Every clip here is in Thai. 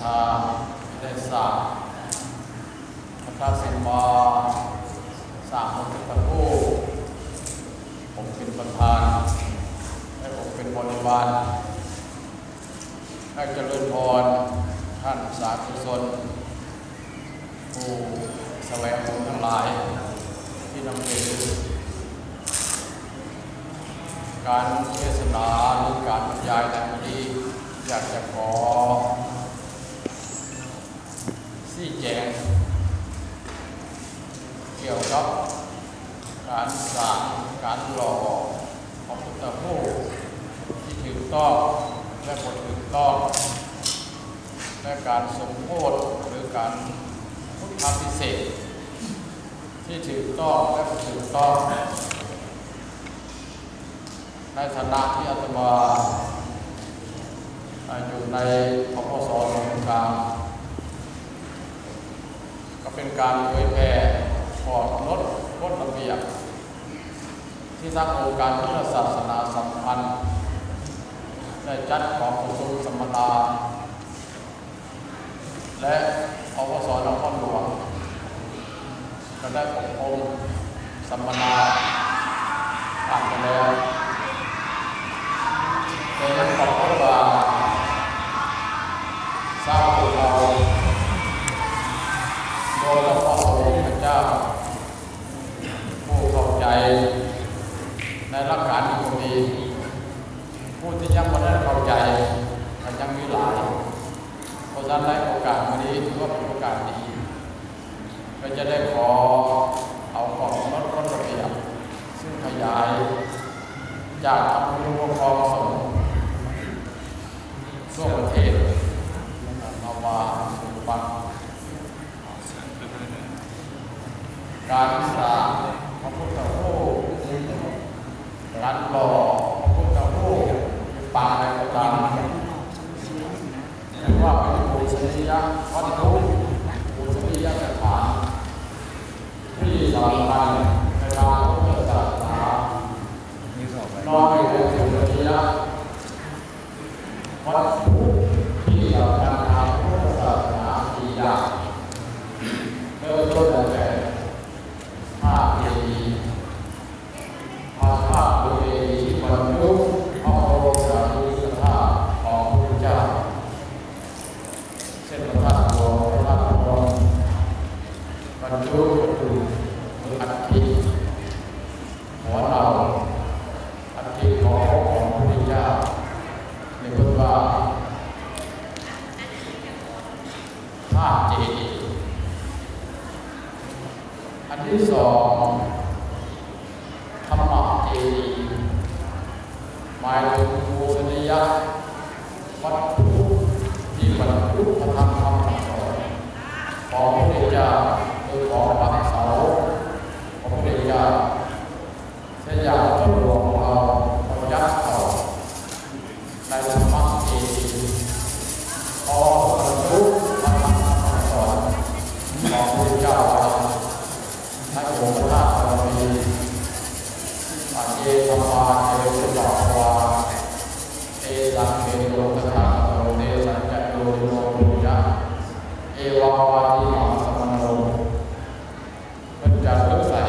ทาได้สร้างพระธาตุสิมาสร้างพระพุทธรูปผมเป็นประธานและผมเป็นบริวารให้เจริญพรท่านสาธุชนผู้แสวงบุญทั้งหลายที่นำถือการเทศนาหรือการบรรยายในวันนี้อยากจะขอชี้แจงเกี่ยวกับการสร้างการหล่อของพุทธรูปที่ถูกต้องและบ่ถูกต้องและการสมโภชหรือการพุทธพิเศษที่ถูกต้องและบ่ถูกต้องในฐานะที่อาตมาอยู่ในพพส.หลวงกลางก็เป็นการเผยแผ่ขอลดกฎระเบียบที่ทางองค์การพุทธศาสนาสัมพันธ์ได้จัดของประชุมสัมมนาและพพส.นครหลวงก็ได้อบรมสัมมนาผ่านไปแล้วแต่ยังขอบคุณว่าทราบเราโดยพระองค์พระเจ้าผู้เข้าใจในหลักการที่ดีผู้ที่ยังไม่ได้เข้าใจก็ยังมีหลายเพราะฉะนั้นในโอกาสวันนี้ถือว่าเป็นโอกาสดีก็จะได้ขอเอาของลดกฎระเบียบซึ่งขยายจากทำรูปครองสงฆ์ทั่วประเทศเอามาสู่ฟังการสร้างพระพุทธรูปการหล่อพระพุทธรูปปางอะไรก็ตามหรือว่าเป็นปูชนียวัตถุปูชนียสถานที่สำคัญในทางพุทธศาสนานอกจากปูชนียวัตถุที่สำคัญทางพุทธศาสนาสี่อย่างเริ่มต้นตั้งแต่ภาพเจดีย์ภาพเจดีย์บรรจุพระบรมสารีริกธาตุของพระพุทธเจ้าเช่นพระธาตุหลวงพระธาตุพนมบรรจุอัฐิหัวเราอัฐิของพระพุทธเจ้าเรียกว่าภาพเจดีย์อันที่สองธรรมเจดีย์หมายถึงปูชนียวัตถุที่บรรจุพระธรรมคำสอนของพระพุทธเจ้าคือของพระเสาของพระพุทธเจ้าเช่นอย่างต้นหลวงของเราพระยักษ์เขาในธรรมเจดีย์พอบรรจุพระธรรมคำสอนของพระพุทธเจ้าในองค์พระธาตุบารมีปัจเจธรรมาเทวะดาวาเอสังเกโตตถาคตเตสัจจโยโนปุญญะเอวาวาทิมังสมโนเป็นจะเลือกใส่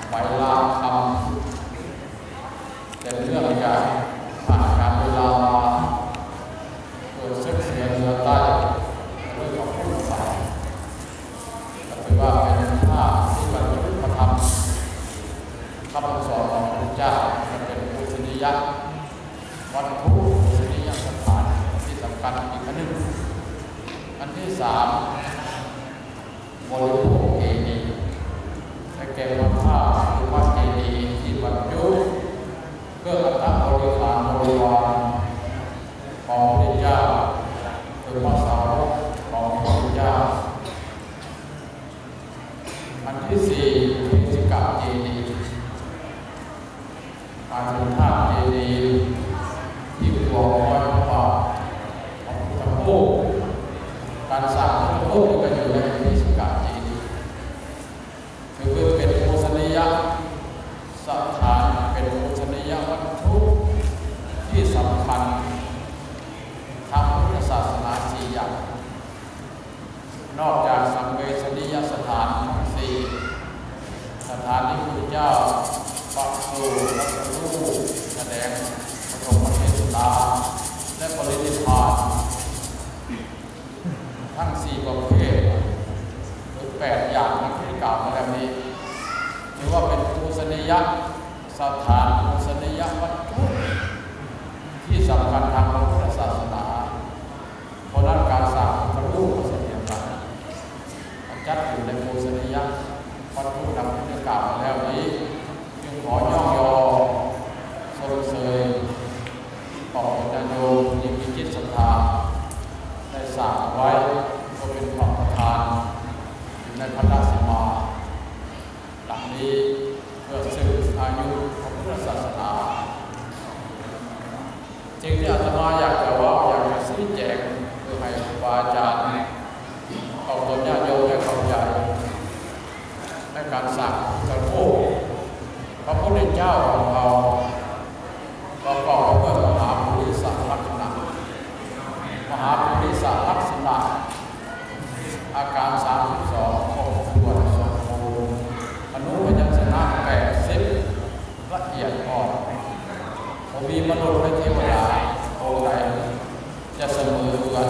ใบลาคำแต่เรื่องการผ่านการเวลามาเกิดเส้นเสียเนื้อใต้เรื่องของผู้ฝ่ายก็ถือว่าเป็นภาพที่บรรจุพระธรรมคำสอนของพระพุทธเจ้าเป็นปูชนียวัตถุปูชนียสถานที่สำคัญอีกอันหนึ่งอันที่สามบริโภคเจดีย์ได้แก่พระธาตุหรือว่าเจดีย์ที่บรรจุเพื่ออัตบริหารบริวารของพระพุทธเจ้าคือพระสาวกของพระพุทธเจ้าอันที่สี่เทศิกะเจดีย์การเป็นธาตุเจดีย์ที่รวมไว้พระบาทของพระพุทธการสร้างพระพุทธก็อยู่ในเทศิกะเจดีย์คือเป็นปูชนียสถานเป็นปูชนียวัตถุที่สำคัญทางพุทธศาสนาสี่อย่าง นอกจากสังเวชนียสถานทั้งสี่สถานที่พระเจ้าปักสูและรูปแสดงปฐมเทศนาและปรินิพพานทั้งสี่ประเภทหรือ8อย่างที่กล่าวมาแล้วนี้ถือว่าเป็นปูชนียสถานปูชนียวัตถุที่สำคัญทางพระพุทธศาสนาเพราะนั้นการสร้างพระรูปก็เช่นเดียวกันจัดอยู่ในปูชนียวัตถุดังที่กล่าวมาแล้วนี้จึงขอย่องยอสรรเสริญต่อญาติโยมที่มีจิตศรัทธาได้สร้างไว้ก็เป็นพระประธานอยู่ในพระราชมาหลังนี้เพื่อสืบอายุของพุทธศาสนาจริงที่อาตมาอยากจะชี้แจงเพื่อให้ครูบาอาจารย์เอาตัวญาติโยมได้เข้าใจในการสร้างพระพุทธพระพุทธเจ้าของเราประกอบด้วยมหาปุริสลักษณะมหาปุริสลักษณะอาการ32ครบถ้วนสมบูรณ์อนุพยัญชนะ80ละเอียดอ่อนมีมนุษย์และเทวดาองค์ใดจะเสมอเหมือน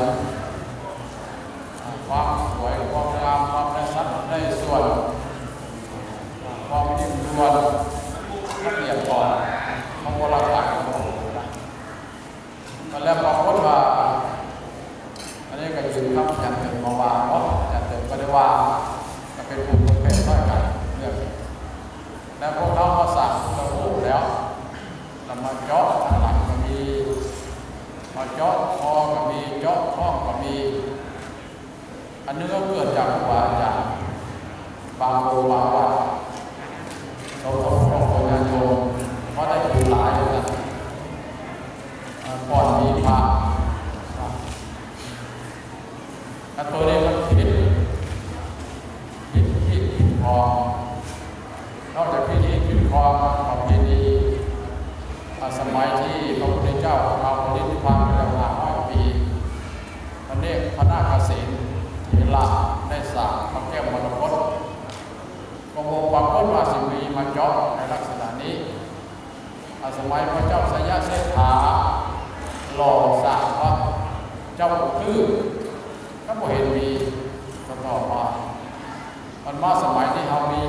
ความสวยความงามความได้สัดได้ส่วนความนิ่มนวลละเอียดอ่อนของวรากายของพระองค์แล้วปรากฏว่าอันนี้ก็ยืนครับอย่างเติมมาว่าเพราะอย่างเติมก็ได้ว่าจะเป็นกลุ่มประเภทน้อยกันเรื่องแล้วพวกเราก็สั่งเราพูดแล้วเรามาเจาะทางหลังก็มีมาเจาะคอก็มีเจาะท้องก็มีอันนี้ก็เกิดจากครูบาอาจารย์บางโอบางวัดเราต้องครอบครัวญาติโยมเพราะได้ดูหลายเลยนะก่อนมีพระตัวนี้มันผิดพอนอกจากผิดพอประเพณีสมัยที่พระพุทธเจ้าเอาปรินิพพานไปแล้ว500 ปีตอนนี้พระนาคเษนเถระได้สร้างพระแก้วมรกตก็มองปรากฏว่าสิมีมาเจาะในลักษณะนี้สมัยพระเจ้าสยามเศรษฐาหล่อสร้างพระเจ้าคือก็บ่เห็นมีต่อมามันมาสมัยที่เรามี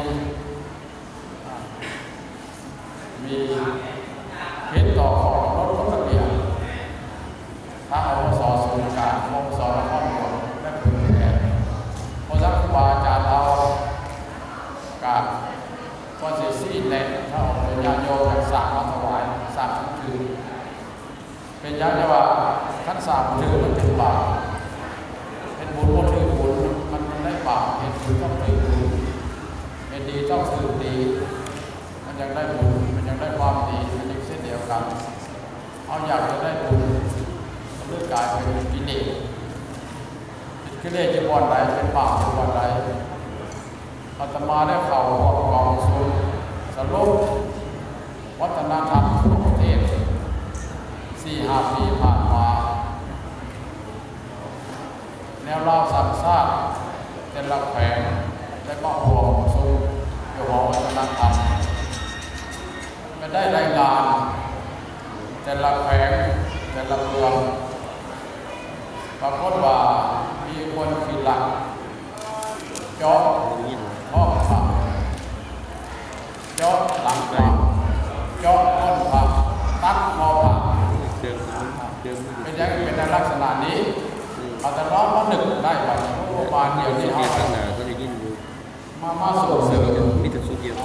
เพชรต่อของรถรถเบียร์ทางอบส.ศูนย์กลางอบส.นครหลวงและพื้นแผ่นเพราะฉะนั้นครูบาอาจารย์เราการก็เสียซี่แน่ถ้าออกเป็นญาติโยมจากสามมาถวายสามคือเป็นญาติว่าขั้นสามถือมันเป็นบาปเป็นบุญก็ถือบุญมันได้บาปเป็นบุญต้องถือบุญเป็นดีต้องถือดีมันยังได้บุญมันยังได้ความดีมันยังเส้นเดียวกันเอาอยากจะได้บุญมันเลยกลายเป็นกิเลสกิเลสจะวันใดเป็นบาปเป็นวันใดอาตมาได้ข่าวของกองสูงสรุปวัฒนธรรมของประเทศ4-5 ปีผ่านมาแนวเราสัมสาเป็นหลักแผงและก็ห่วงสูงเกี่ยวกับวัฒนธรรมไม่ได้รายงานแต่ละแผงแต่ละเมืองปรากฏว่ามีคนขีดหลักเจาะท้องผักเจาะหลังผักเจาะต้นผักตัดคอผักเป็นอย่างเป็นในลักษณะนี้อาจจะร้องมาหนึ่งได้ไปโรงพยาบาลเดียวที่เขามาส่งเสริมมิตรสุขเดียว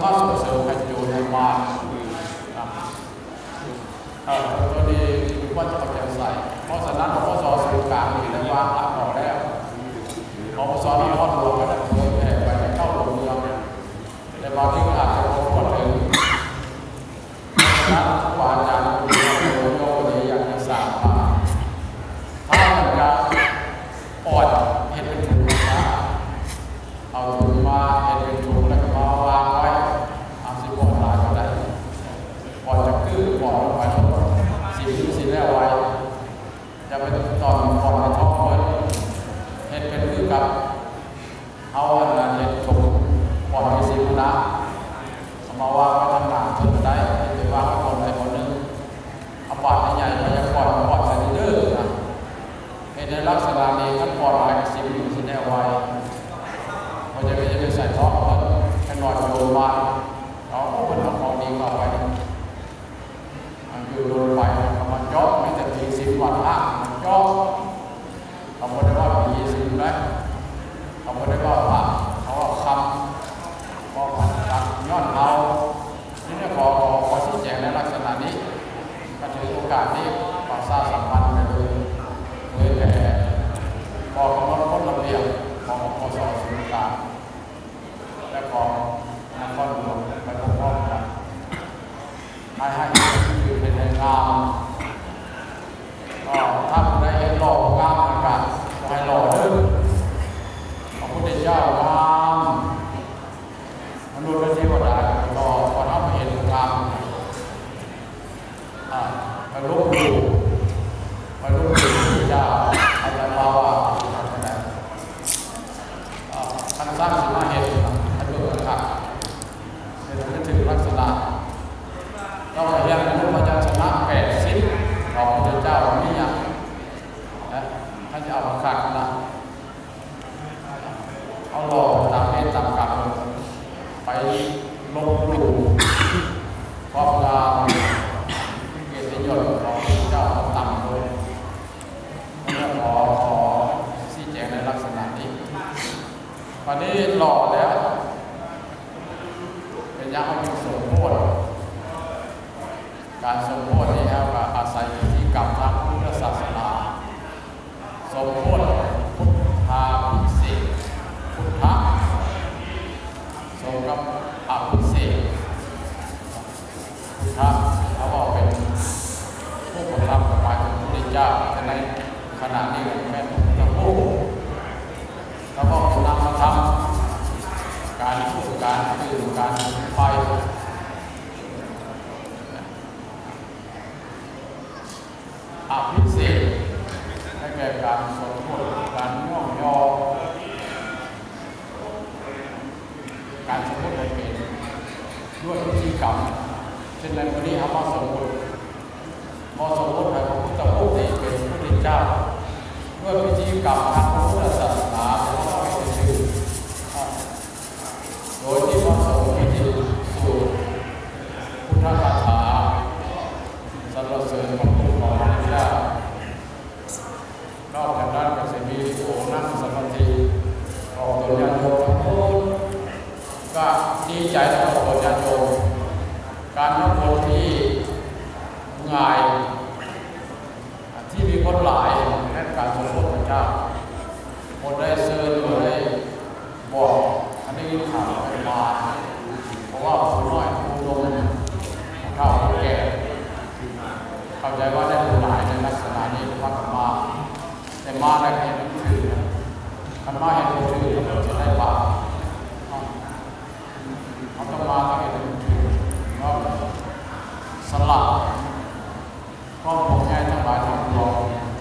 มาส่งเสริมให้โยนให้มาตัวนี้ว่าจะเอาใจใส่เพราะฉะนั้นพศ.ศูนย์กลางมีแต่วางหลักออกแล้วพศ.นครหลวงก็ได้เผยแผ่ไปเข้าโรงเรียนแต่บางที่ก็อาจจะพบว่าถึงนั้นครูบาอาจารย์โยมอยากจะสร้างมาถ้ามันจะอ่อนเห็นเป็นถุงนะเอาถุงมาเห็นเป็นถุงแล้วก็มาวางไว้สิบวันลายก็ได้ก่อนจะคือก่อนลงไปสิ่งที่สิ่งแรกไว้ าะเขาไม่ได้ว่าผีสิงนะเขาไม่ได้ว่าพระเขาว่าคำก็ผัดตัดย้อนเอานี่เนี่ยขอชี้แจงในลักษณะนี้ก็ถือโอกาสนี้ขอทราบสัมพันธ์ไปเลยเผยแผ่บอกกำหนดกฎระเบียบของกสศูนย์กลางและของนครหลวงไปพร้อมๆกันให้อยู่ในงามก็ถ้าผู้ใดเห็นหล่องามเหมือนกันก็ให้หล่อเด้อพระพุทธเจ้างามมนุษย์และเทวดาหล่อพอถ้าไม่เห็นงามไปลุกอยู่พระเจ้าอาจารย์ว่าท่านสร้างสิ่งมาเห็นท่านดูกระขัดเป็นถึงลักษณะเราเรียนรู้พระเจ้าชนะ80ของพระเจ้ามีอย่างนะท่านจะเอามาขัดนะเอาหล่อตามเป็นตามกรรมไปลงหลู่ความงามเกียรติยศของพระเจ้าต่ำเลยขอชี้แจงในลักษณะนี้วันนี้หล่อแล้วเป็นยังเอาเป็นสมโภชการสมโภชนี่ครับอาศัยพิธีกรรมทางพุทธศาสนาสมโภชพุทธาภิเษกพุทธะสมกับอภิเษกพุทธะเขาบอกเป็นผู้ประทับกับหมายถึงพระพุทธเจ้าแต่ในขณะนี้แม่พุทธผู้แล้วก็นำมาทำการพูดการตื่นการไฟอภิเษกให้แก่การสมโภชการย่องย่อการสมโภชเป็นด้วยพิธีกรรมเช่นในวันนี้เขามาสมโภชพอสมโภชให้พระพุทธผู้ที่เป็นพระพุทธเจ้าด้วยพิธีกรรมทางพระพุทธศาสนาโดยที่พระสงฆ์พิธีสวดพุทธคาถาสรรเสริญพระคุณของพระพุทธเจ้านอกจากนั้นก็จะมีโอนั่งสมาธิออกตัวญาณโยมทั้งหมดก็ดีใจต่อตัวญาณโยมการนับบุญที่ง่ายที่มีคนหลายในการสมโภชพระเจ้าคนได้เชิญคนได้บอกอันนี้ข่าวไปมาเพราะว่าผู้น้อยผู้ลงเท่าผู้แก่เข้าใจว่าได้ผู้หลายในลักษณะนี้พักมาแต่มาได้เห็นถือคันมาเห็นถือเราจะได้บาปเขาต้องมาต้องเห็นถือก็สลับครอบครัวใหญ่ทั้งหลายทั้งปวง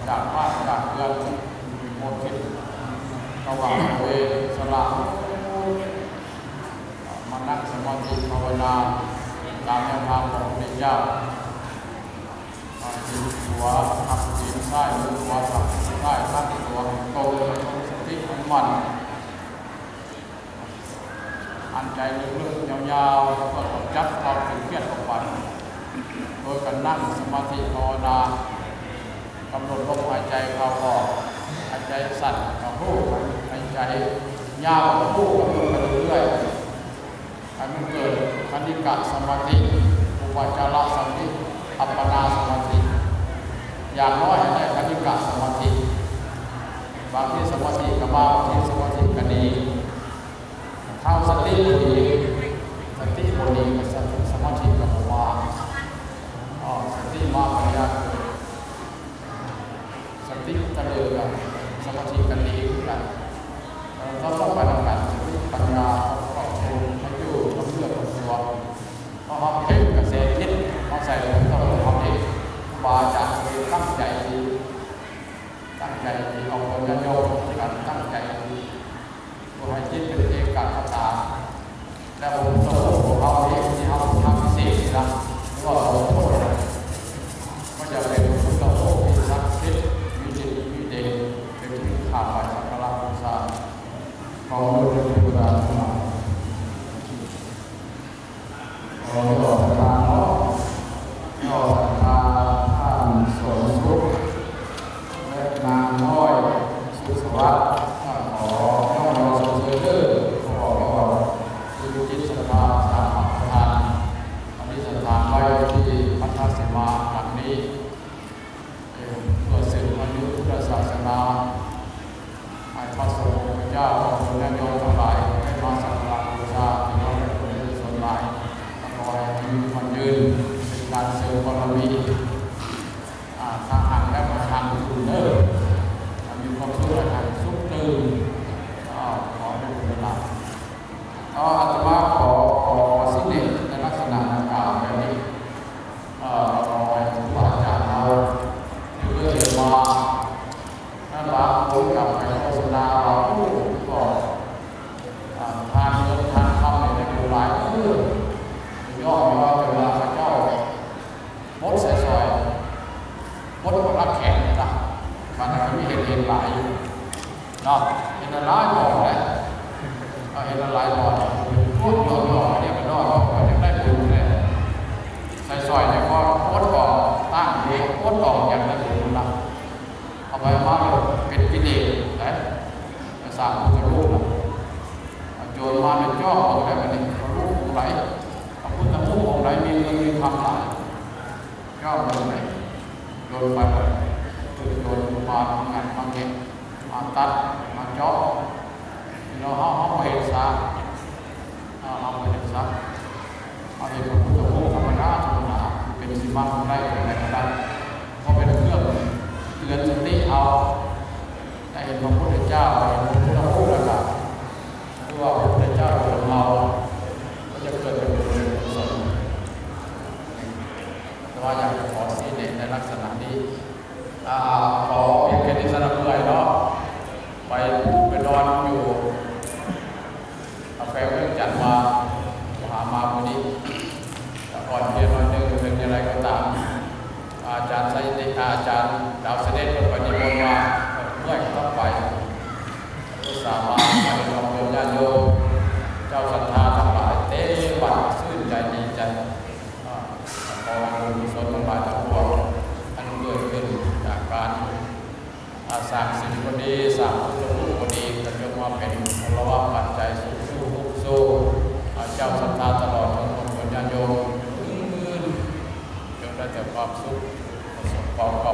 จากบ้านจากเรือนหมดทิศระหว่างตัวเองสลับมานั่งสมาธิภาวนาตามแนวทางของพระพุทธเจ้าจิตหัวทับจิตใต้มือหัวทับจิตใต้ตั้งตัวตรงสติมันอันใจลึกๆยาวๆก็จัดความถึงเครียดของวันโดยการนั่งสมาธิภาวนากำหนดลมหายใจเข้าออกหายใจสั้นกับผู้หายใจยาวกับผู้กำหนดไปเรื่อยๆให้มันเกิดคณิกะสมาธิอุปจารสมาธิอัปปนาสมาธิอย่างน้อยให้ได้คณิกะสมาธิบางที่สมาธิกับบางที่สมาธิก็ดีเท่าสติดีสติบดีกับสมาธิกับว่าสติมาปัญญาสติกระเดือกสมาธิกันดีกันเราต้องไปทำกันสติปัญญาครอบครัวให้อยู่กับเรื่องของตัวเพราะเขาเพ่งกับเศษคิดเขาใส่ลงต้องทำเองบาจากตั้งใจดีเอาคนยันโยมกันตั้งใจดีตัวให้จิตเป็นเอกกตาและผมสมมติของเขาเองที่เขาทำพิเศษนะก็สมมติก็จะเป็นพุทธโลกที่ศักดิ์สิทธิ์มีจิตมีเดชเป็นที่ข้าไปสักการะบูชาของพระพุทธเจ้าทั้งหลายขอต่อทางเนาะต่อทางท่าน เจ้าของคุณญาติโยมทั้งหลายให้มาสักการะบูชาที่เราได้คุยในส่วนหลายขอให้มีความยืนเป็นการเสริมบารมีทางหันและมาทางคุณเนอร์มีความสุขและทางสุขตื่นขอได้เวลาอาตมาขอสิ่งเด็ดในลักษณะดังกล่าวแบบนี้ขอให้ครูบาอาจารย์เราเพื่อเห็นว่าถ้าบางคนกลับไปโฆษณาเราผู้ก็ทานเงินทานคำในอยู่หลายเรื่องย่อว่าเวลาพระเจ้ามดใส่ซอยมดรับแขกนะมันก็มีเห็นหลายอยู่เนาะเห็นหลายบอกเลยเห็นหลายบอกพูดย่อเนี่ยมันน้อยก็จะได้บุญเลยใส่ซอยเนี่ยก็มดก่อนตั้งเองมดออกอย่างนั้นบุญนะเอาไปมาเป็นกิเลสนะภาษาพุทธรูปโยนมาเป็นจ้อเอาได้กันนี่รูปองค์ไหนพระพุทธรูปองค์ไหนมีเงินมีคำหลายจ้อองค์ไหนโยนไปหมดคือโยนมาทำงานมาเก็บมาตัดมาจ้อเราเอาไปเห็นซะเอาไปเห็นซะเอาเห็นพระพุทธรูปธรรมดาเป็นสิมาได้ในกระดานก็เป็นเครื่องเตือนสติเอาได้เห็นพระพุทธเจ้าเห็นพระพุทธรูปแล้วคือว่าพระพุทธเจ้าของเราก็จะเกิดเป็นบุญเป็นกุศลแต่ว่าอยากจะขอสิ่งเด็ดในลักษณะนี้ขอเพียงแค่นี้สนับสนุนเนาะไปนอนอยู่กาแฟเรื่องจันมาหามาวันนี้ก่อนเพียงวันหนึ่งเป็นอะไรก็ตามอาจารย์ไซเดชอาจารย์ดาวเสด็จเป็นปฏิบัติมาเมื่อต้องไปสามารถไปรวมโยมญาติโยมเจ้าศรัทธาทั้งหลายเต้บัดซื่นใจดีใจขอให้บุญกุศลทั้งหลายทั้งปวงอันเกิดขึ้นจากการสร้างสิ่งก็ดีสร้างพุทธรูปก็ดีก็จะมาเป็นพลวัตปัจจัยสู้เจ้าศรัทธาตลอดทั้งโยมญาติโยมจงได้แต่ความสุขประสบความ